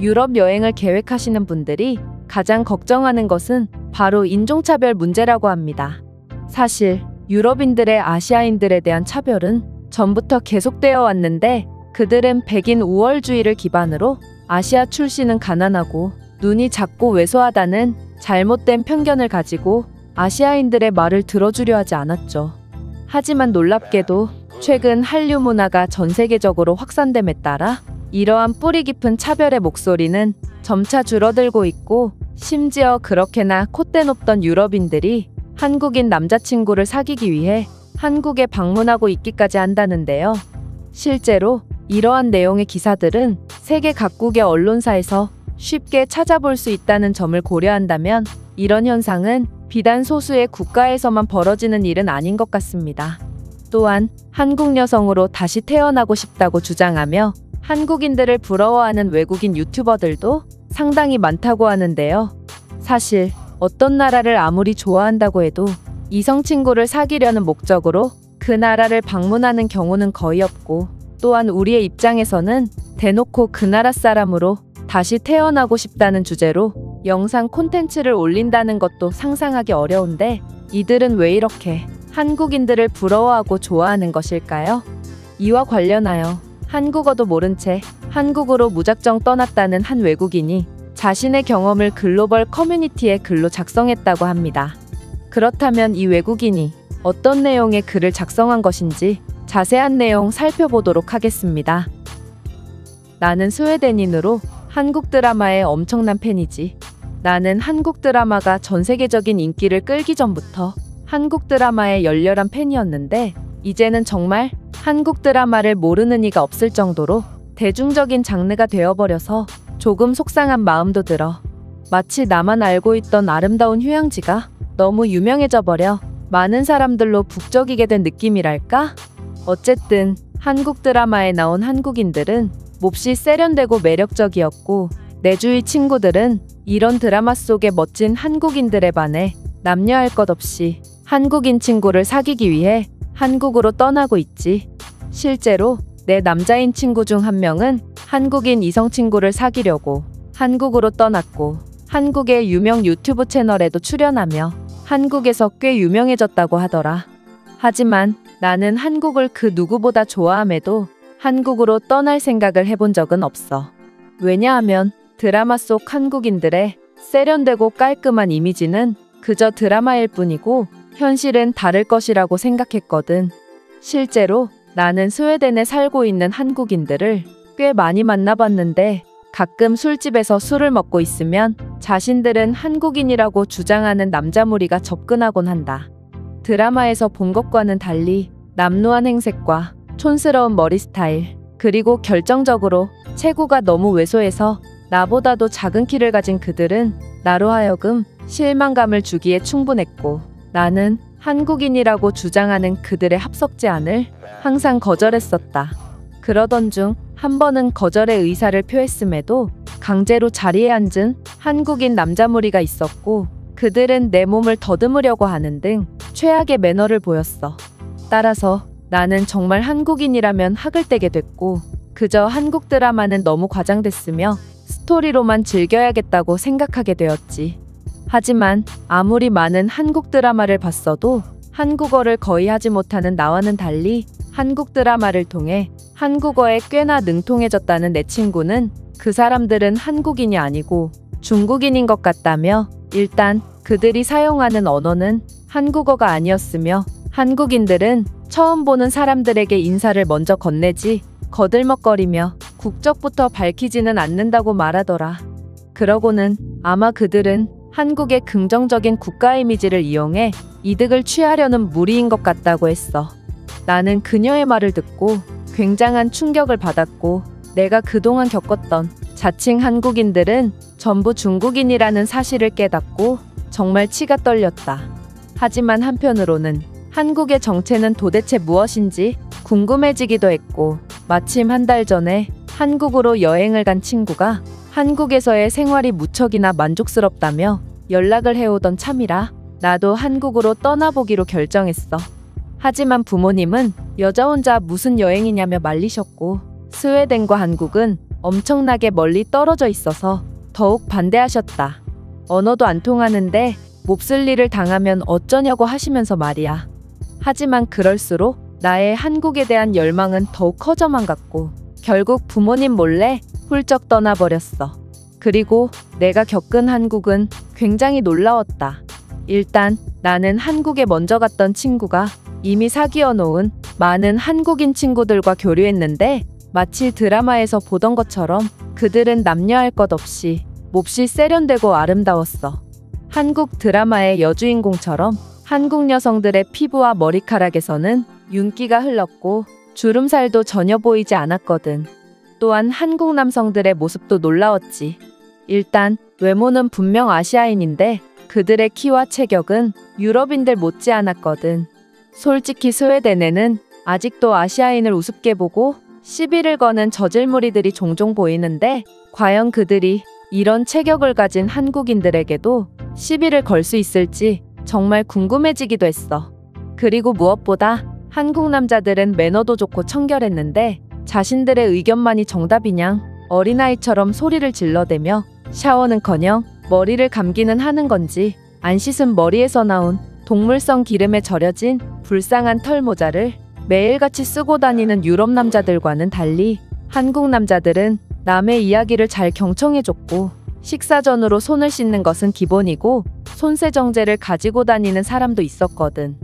유럽 여행을 계획하시는 분들이 가장 걱정하는 것은 바로 인종차별 문제라고 합니다. 사실 유럽인들의 아시아인들에 대한 차별은 전부터 계속되어 왔는데 그들은 백인 우월주의를 기반으로 아시아 출신은 가난하고 눈이 작고 왜소하다는 잘못된 편견을 가지고 아시아인들의 말을 들어주려 하지 않았죠. 하지만 놀랍게도 최근 한류 문화가 전 세계적으로 확산됨에 따라 이러한 뿌리 깊은 차별의 목소리는 점차 줄어들고 있고 심지어 그렇게나 콧대 높던 유럽인들이 한국인 남자친구를 사귀기 위해 한국에 방문하고 있기까지 한다는데요. 실제로 이러한 내용의 기사들은 세계 각국의 언론사에서 쉽게 찾아볼 수 있다는 점을 고려한다면 이런 현상은 비단 소수의 국가에서만 벌어지는 일은 아닌 것 같습니다. 또한 한국 여성으로 다시 태어나고 싶다고 주장하며 한국인들을 부러워하는 외국인 유튜버들도 상당히 많다고 하는데요. 사실 어떤 나라를 아무리 좋아한다고 해도 이성 친구를 사귀려는 목적으로 그 나라를 방문하는 경우는 거의 없고 또한 우리의 입장에서는 대놓고 그 나라 사람으로 다시 태어나고 싶다는 주제로 영상 콘텐츠를 올린다는 것도 상상하기 어려운데 이들은 왜 이렇게 한국인들을 부러워하고 좋아하는 것일까요? 이와 관련하여 한국어도 모른 채 한국으로 무작정 떠났다는 한 외국인이 자신의 경험을 글로벌 커뮤니티에 글로 작성했다고 합니다. 그렇다면 이 외국인이 어떤 내용의 글을 작성한 것인지 자세한 내용 살펴보도록 하겠습니다. 나는 스웨덴인으로 한국 드라마의 엄청난 팬이지. 나는 한국 드라마가 전 세계적인 인기를 끌기 전부터 한국 드라마의 열렬한 팬이었는데 이제는 정말 한국 드라마를 모르는 이가 없을 정도로 대중적인 장르가 되어버려서 조금 속상한 마음도 들어. 마치 나만 알고 있던 아름다운 휴양지가 너무 유명해져 버려 많은 사람들로 북적이게 된 느낌이랄까? 어쨌든 한국 드라마에 나온 한국인들은 몹시 세련되고 매력적이었고 내 주위 친구들은 이런 드라마 속의 멋진 한국인들에 반해 남녀할 것 없이 한국인 친구를 사귀기 위해 한국으로 떠나고 있지. 실제로 내 남자인 친구 중 한 명은 한국인 이성 친구를 사귀려고 한국으로 떠났고 한국의 유명 유튜브 채널에도 출연하며 한국에서 꽤 유명해졌다고 하더라. 하지만 나는 한국을 그 누구보다 좋아함에도 한국으로 떠날 생각을 해본 적은 없어. 왜냐하면 드라마 속 한국인들의 세련되고 깔끔한 이미지는 그저 드라마일 뿐이고 현실은 다를 것이라고 생각했거든. 실제로 나는 스웨덴에 살고 있는 한국인들을 꽤 많이 만나봤는데 가끔 술집에서 술을 먹고 있으면 자신들은 한국인이라고 주장하는 남자 무리가 접근하곤 한다. 드라마에서 본 것과는 달리 남루한 행색과 촌스러운 머리 스타일, 그리고 결정적으로 체구가 너무 왜소해서 나보다도 작은 키를 가진 그들은 나로 하여금 실망감을 주기에 충분했고 나는 한국인이라고 주장하는 그들의 합석지 않을 항상 거절했었다. 그러던 중 한 번은 거절의 의사를 표했음에도 강제로 자리에 앉은 한국인 남자 무리가 있었고 그들은 내 몸을 더듬으려고 하는 등 최악의 매너를 보였어. 따라서 나는 정말 한국인이라면 학을 떼게 됐고 그저 한국 드라마는 너무 과장됐으며 스토리로만 즐겨야겠다고 생각하게 되었지. 하지만 아무리 많은 한국 드라마를 봤어도 한국어를 거의 하지 못하는 나와는 달리 한국 드라마를 통해 한국어에 꽤나 능통해졌다는 내 친구는 그 사람들은 한국인이 아니고 중국인인 것 같다며 일단 그들이 사용하는 언어는 한국어가 아니었으며 한국인들은 처음 보는 사람들에게 인사를 먼저 건네지 거들먹거리며 국적부터 밝히지는 않는다고 말하더라. 그러고는 아마 그들은 한국의 긍정적인 국가 이미지를 이용해 이득을 취하려는 무리인 것 같다고 했어. 나는 그녀의 말을 듣고 굉장한 충격을 받았고 내가 그동안 겪었던 자칭 한국인들은 전부 중국인이라는 사실을 깨닫고 정말 치가 떨렸다. 하지만 한편으로는 한국의 정체는 도대체 무엇인지 궁금해지기도 했고 마침 한 달 전에 한국으로 여행을 간 친구가 한국에서의 생활이 무척이나 만족스럽다며 연락을 해오던 참이라 나도 한국으로 떠나보기로 결정했어. 하지만 부모님은 여자 혼자 무슨 여행이냐며 말리셨고 스웨덴과 한국은 엄청나게 멀리 떨어져 있어서 더욱 반대하셨다. 언어도 안 통하는데 몹쓸 일을 당하면 어쩌냐고 하시면서 말이야. 하지만 그럴수록 나의 한국에 대한 열망은 더욱 커져만 갔고 결국 부모님 몰래 훌쩍 떠나버렸어. 그리고 내가 겪은 한국은 굉장히 놀라웠다. 일단 나는 한국에 먼저 갔던 친구가 이미 사귀어 놓은 많은 한국인 친구들과 교류했는데 마치 드라마에서 보던 것처럼 그들은 남녀할 것 없이 몹시 세련되고 아름다웠어. 한국 드라마의 여주인공처럼 한국 여성들의 피부와 머리카락에서는 윤기가 흘렀고 주름살도 전혀 보이지 않았거든. 또한 한국 남성들의 모습도 놀라웠지. 일단 외모는 분명 아시아인인데 그들의 키와 체격은 유럽인들 못지않았거든. 솔직히 스웨덴에는 아직도 아시아인을 우습게 보고 시비를 거는 저질무리들이 종종 보이는데 과연 그들이 이런 체격을 가진 한국인들에게도 시비를 걸 수 있을지 정말 궁금해지기도 했어. 그리고 무엇보다 한국 남자들은 매너도 좋고 청결했는데 자신들의 의견만이 정답이냥 어린아이처럼 소리를 질러대며 샤워는커녕 머리를 감기는 하는 건지 안 씻은 머리에서 나온 동물성 기름에 절여진 불쌍한 털모자를 매일같이 쓰고 다니는 유럽 남자들과는 달리 한국 남자들은 남의 이야기를 잘 경청해줬고 식사 전으로 손을 씻는 것은 기본이고 손세정제를 가지고 다니는 사람도 있었거든.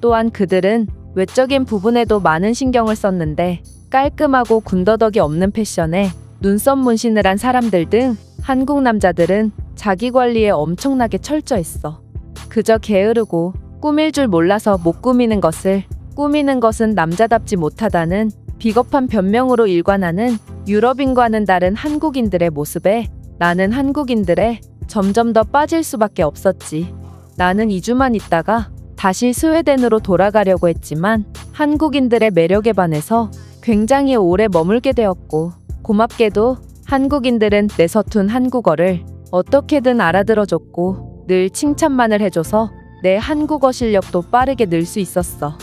또한 그들은 외적인 부분에도 많은 신경을 썼는데 깔끔하고 군더더기 없는 패션에 눈썹 문신을 한 사람들 등 한국 남자들은 자기 관리에 엄청나게 철저했어. 그저 게으르고 꾸밀 줄 몰라서 못 꾸미는 것을 꾸미는 것은 남자답지 못하다는 비겁한 변명으로 일관하는 유럽인과는 다른 한국인들의 모습에 나는 한국인들에 점점 더 빠질 수밖에 없었지. 나는 2주만 있다가 다시 스웨덴으로 돌아가려고 했지만 한국인들의 매력에 반해서 굉장히 오래 머물게 되었고 고맙게도 한국인들은 내 서툰 한국어를 어떻게든 알아들어줬고 늘 칭찬만을 해줘서 내 한국어 실력도 빠르게 늘 수 있었어.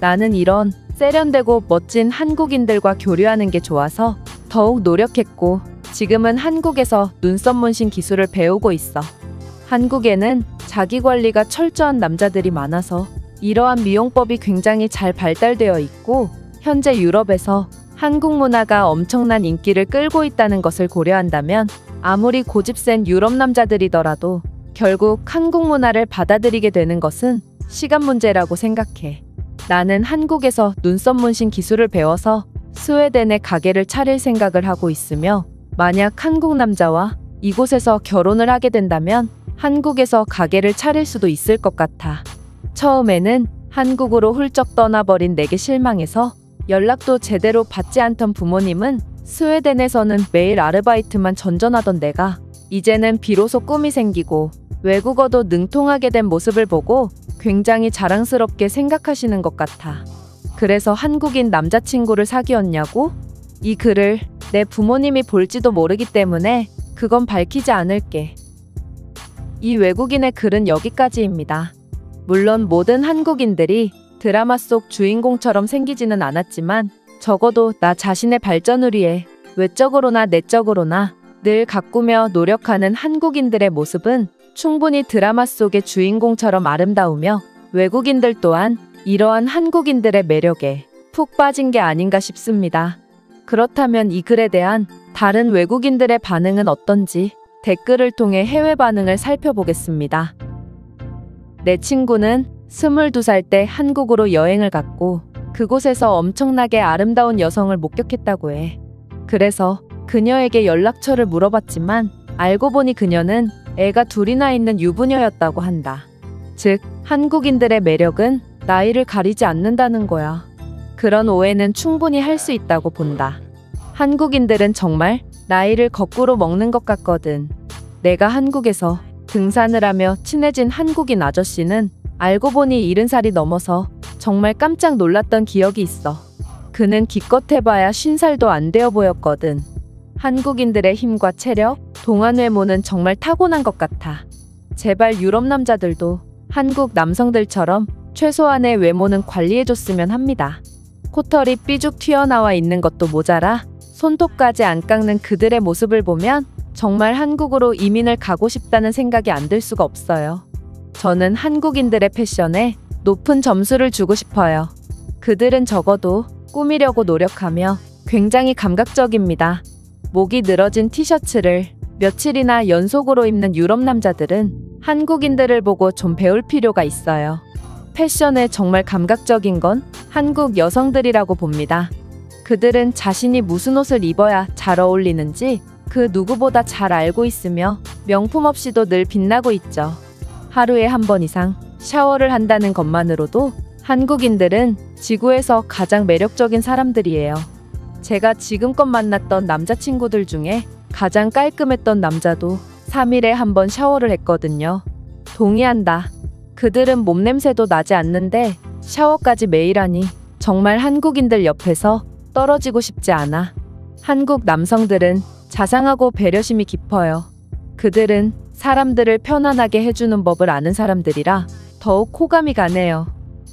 나는 이런 세련되고 멋진 한국인들과 교류하는 게 좋아서 더욱 노력했고 지금은 한국에서 눈썹 문신 기술을 배우고 있어. 한국에는 자기 관리가 철저한 남자들이 많아서 이러한 미용법이 굉장히 잘 발달되어 있고 현재 유럽에서 한국 문화가 엄청난 인기를 끌고 있다는 것을 고려한다면 아무리 고집센 유럽 남자들이더라도 결국 한국 문화를 받아들이게 되는 것은 시간 문제라고 생각해. 나는 한국에서 눈썹 문신 기술을 배워서 스웨덴에 가게를 차릴 생각을 하고 있으며 만약 한국 남자와 이곳에서 결혼을 하게 된다면 한국에서 가게를 차릴 수도 있을 것 같아. 처음에는 한국으로 훌쩍 떠나버린 내게 실망해서 연락도 제대로 받지 않던 부모님은 스웨덴에서는 매일 아르바이트만 전전하던 내가 이제는 비로소 꿈이 생기고 외국어도 능통하게 된 모습을 보고 굉장히 자랑스럽게 생각하시는 것 같아. 그래서 한국인 남자친구를 사귀었냐고? 이 글을 내 부모님이 볼지도 모르기 때문에 그건 밝히지 않을게. 이 외국인의 글은 여기까지입니다. 물론 모든 한국인들이 드라마 속 주인공처럼 생기지는 않았지만 적어도 나 자신의 발전을 위해 외적으로나 내적으로나 늘 가꾸며 노력하는 한국인들의 모습은 충분히 드라마 속의 주인공처럼 아름다우며 외국인들 또한 이러한 한국인들의 매력에 푹 빠진 게 아닌가 싶습니다. 그렇다면 이 글에 대한 다른 외국인들의 반응은 어떤지 댓글을 통해 해외 반응을 살펴보겠습니다. 내 친구는 22살 때 한국으로 여행을 갔고 그곳에서 엄청나게 아름다운 여성을 목격했다고 해. 그래서 그녀에게 연락처를 물어봤지만 알고 보니 그녀는 애가 둘이나 있는 유부녀였다고 한다. 즉, 한국인들의 매력은 나이를 가리지 않는다는 거야. 그런 오해는 충분히 할 수 있다고 본다. 한국인들은 정말 나이를 거꾸로 먹는 것 같거든. 내가 한국에서 등산을 하며 친해진 한국인 아저씨는 알고 보니 70살이 넘어서 정말 깜짝 놀랐던 기억이 있어. 그는 기껏 해봐야 50살도 안 되어 보였거든. 한국인들의 힘과 체력, 동안 외모는 정말 타고난 것 같아. 제발 유럽 남자들도 한국 남성들처럼 최소한의 외모는 관리해줬으면 합니다. 코털이 삐죽 튀어나와 있는 것도 모자라 손톱까지 안 깎는 그들의 모습을 보면 정말 한국으로 이민을 가고 싶다는 생각이 안 들 수가 없어요. 저는 한국인들의 패션에 높은 점수를 주고 싶어요. 그들은 적어도 꾸미려고 노력하며 굉장히 감각적입니다. 목이 늘어진 티셔츠를 며칠이나 연속으로 입는 유럽 남자들은 한국인들을 보고 좀 배울 필요가 있어요. 패션에 정말 감각적인 건 한국 여성들이라고 봅니다. 그들은 자신이 무슨 옷을 입어야 잘 어울리는지 그 누구보다 잘 알고 있으며 명품 없이도 늘 빛나고 있죠. 하루에 한 번 이상 샤워를 한다는 것만으로도 한국인들은 지구에서 가장 매력적인 사람들이에요. 제가 지금껏 만났던 남자친구들 중에 가장 깔끔했던 남자도 3일에 한 번 샤워를 했거든요. 동의한다. 그들은 몸냄새도 나지 않는데 샤워까지 매일 하니 정말 한국인들 옆에서 떨어지고 싶지 않아. 한국 남성들은 자상하고 배려심이 깊어요. 그들은 사람들을 편안하게 해주는 법을 아는 사람들이라 더욱 호감이 가네요.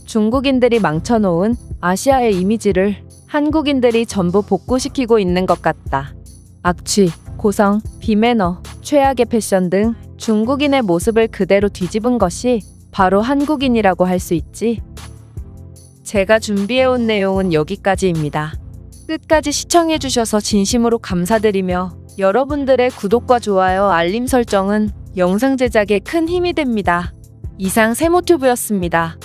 중국인들이 망쳐놓은 아시아의 이미지를 한국인들이 전부 복구시키고 있는 것 같다. 악취, 고성, 비매너, 최악의 패션 등 중국인의 모습을 그대로 뒤집은 것이 바로 한국인이라고 할 수 있지. 제가 준비해온 내용은 여기까지입니다. 끝까지 시청해주셔서 진심으로 감사드리며 여러분들의 구독과 좋아요, 알림 설정은 영상 제작에 큰 힘이 됩니다. 이상 세모튜브였습니다.